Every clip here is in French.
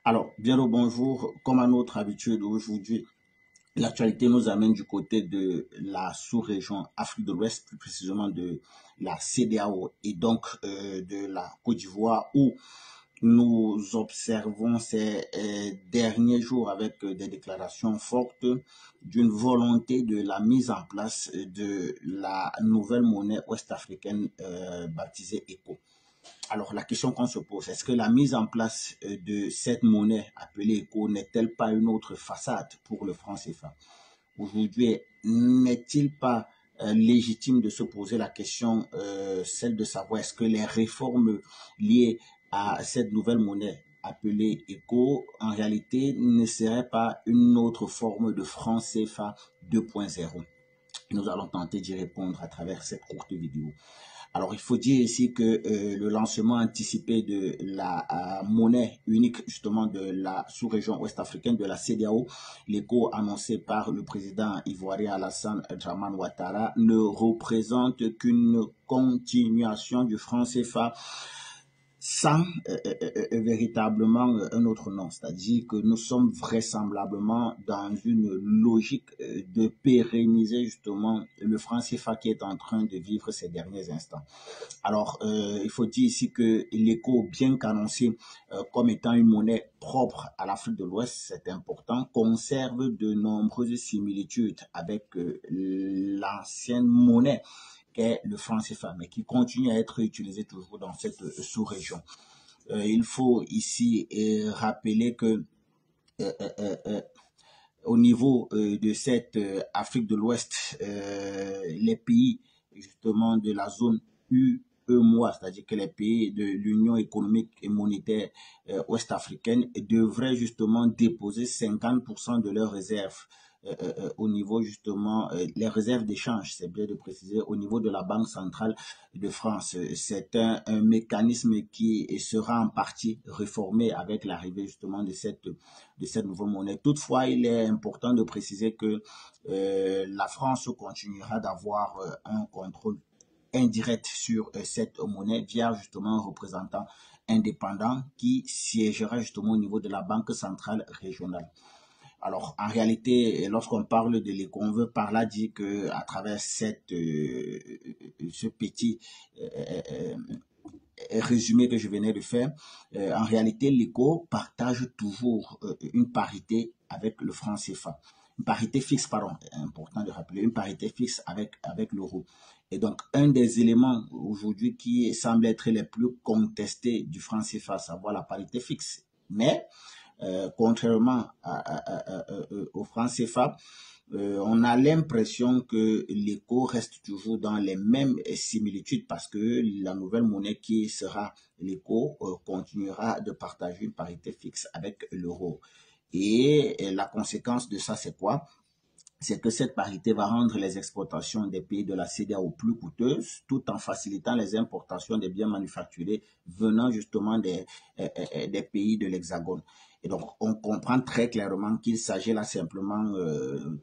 Alors, bien le bonjour. Comme à notre habitude aujourd'hui, l'actualité nous amène du côté de la sous-région Afrique de l'Ouest, plus précisément de la CEDEAO et donc de la Côte d'Ivoire, où nous observons ces derniers jours avec des déclarations fortes d'une volonté de la mise en place de la nouvelle monnaie ouest-africaine baptisée ECO. Alors, la question qu'on se pose, est-ce que la mise en place de cette monnaie appelée ECO n'est-elle pas une autre façade pour le franc CFA? Aujourd'hui, n'est-il pas légitime de se poser la question, celle de savoir est-ce que les réformes liées à cette nouvelle monnaie appelée ECO, en réalité, ne seraient pas une autre forme de franc CFA 2.0? Nous allons tenter d'y répondre à travers cette courte vidéo. Alors, il faut dire ici que le lancement anticipé de la monnaie unique, justement, de la sous-région ouest-africaine, de la CEDEAO, l'écho annoncé par le président ivoirien Alassane Dramane Ouattara, ne représente qu'une continuation du franc CFA sans véritablement un autre nom. C'est-à-dire que nous sommes vraisemblablement dans une logique de pérenniser justement le franc CFA qui est en train de vivre ces derniers instants. Alors, il faut dire ici que l'écho, bien qu'annoncé comme étant une monnaie propre à l'Afrique de l'Ouest, c'est important, conserve de nombreuses similitudes avec l'ancienne monnaie qu'est le franc CFA, mais qui continue à être utilisé toujours dans cette sous-région. Il faut ici rappeler que euh, euh, euh, au niveau de cette Afrique de l'Ouest, les pays justement de la zone UEMOA, c'est-à-dire que les pays de l'Union économique et monétaire ouest-africaine devraient justement déposer 50% de leurs réserves au niveau justement les réserves d'échange, c'est bien de préciser, au niveau de la Banque centrale de France. C'est un mécanisme qui sera en partie réformé avec l'arrivée justement de cette nouvelle monnaie. Toutefois, il est important de préciser que la France continuera d'avoir un contrôle indirect sur cette monnaie via justement un représentant indépendant qui siégera justement au niveau de la Banque centrale régionale. Alors, en réalité, lorsqu'on parle de l'éco, on veut par là dire que à travers ce petit résumé que je venais de faire, en réalité, l'éco partage toujours une parité avec le franc CFA. Une parité fixe, pardon, important de rappeler, une parité fixe avec l'euro. Et donc, un des éléments aujourd'hui qui semble être les plus contestés du franc CFA, à savoir la parité fixe. Mais contrairement au franc CFA, on a l'impression que l'écho reste toujours dans les mêmes similitudes parce que la nouvelle monnaie qui sera l'écho continuera de partager une parité fixe avec l'euro. Et la conséquence de ça, c'est quoi? C'est que cette parité va rendre les exportations des pays de la CEDEAO plus coûteuses, tout en facilitant les importations des biens manufacturés venant justement des pays de l'Hexagone. Et donc, on comprend très clairement qu'il s'agit là simplement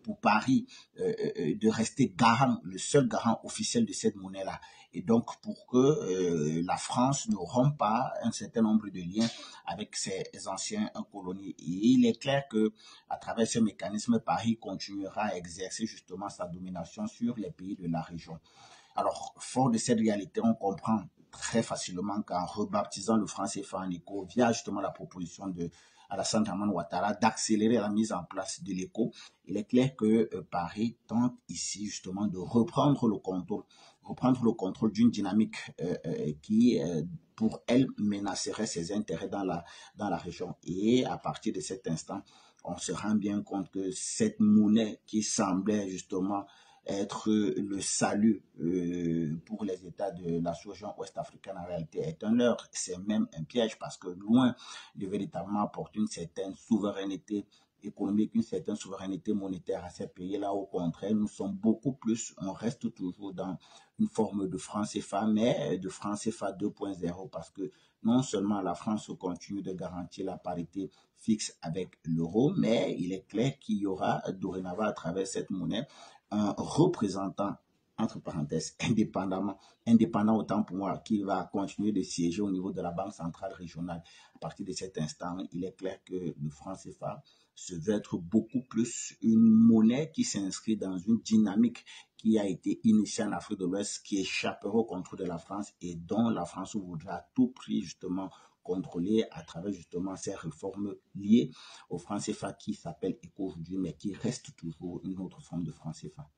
pour Paris de rester garant, le seul garant officiel de cette monnaie-là. Et donc, pour que la France ne rompe pas un certain nombre de liens avec ses anciens colonies. Et il est clair que à travers ce mécanisme, Paris continuera à exercer justement sa domination sur les pays de la région. Alors, fort de cette réalité, on comprend très facilement qu'en rebaptisant le franc CFA en éco via justement la proposition de Alassane Dramane Ouattara d'accélérer la mise en place de l'éco, il est clair que Paris tente ici justement de reprendre le contrôle d'une dynamique qui pour elle menacerait ses intérêts dans la région. Et à partir de cet instant, on se rend bien compte que cette monnaie qui semblait justement être le salut pour les États de la sous-région ouest-africaine en réalité est un leurre, c'est même un piège parce que loin de véritablement apporter une certaine souveraineté économique, une certaine souveraineté monétaire à ces pays-là, au contraire, nous sommes beaucoup plus, on reste toujours dans une forme de franc CFA, mais de franc CFA 2.0 parce que non seulement la France continue de garantir la parité fixe avec l'euro, mais il est clair qu'il y aura dorénavant à travers cette monnaie un représentant entre parenthèses, indépendant autant pour moi, qui va continuer de siéger au niveau de la Banque centrale régionale. À partir de cet instant, il est clair que le franc CFA se veut être beaucoup plus une monnaie qui s'inscrit dans une dynamique qui a été initiée en Afrique de l'Ouest, qui échappera au contrôle de la France et dont la France voudra à tout prix justement contrôler à travers justement ces réformes liées au franc CFA qui s'appelle ECO aujourd'hui, mais qui reste toujours une autre forme de franc CFA.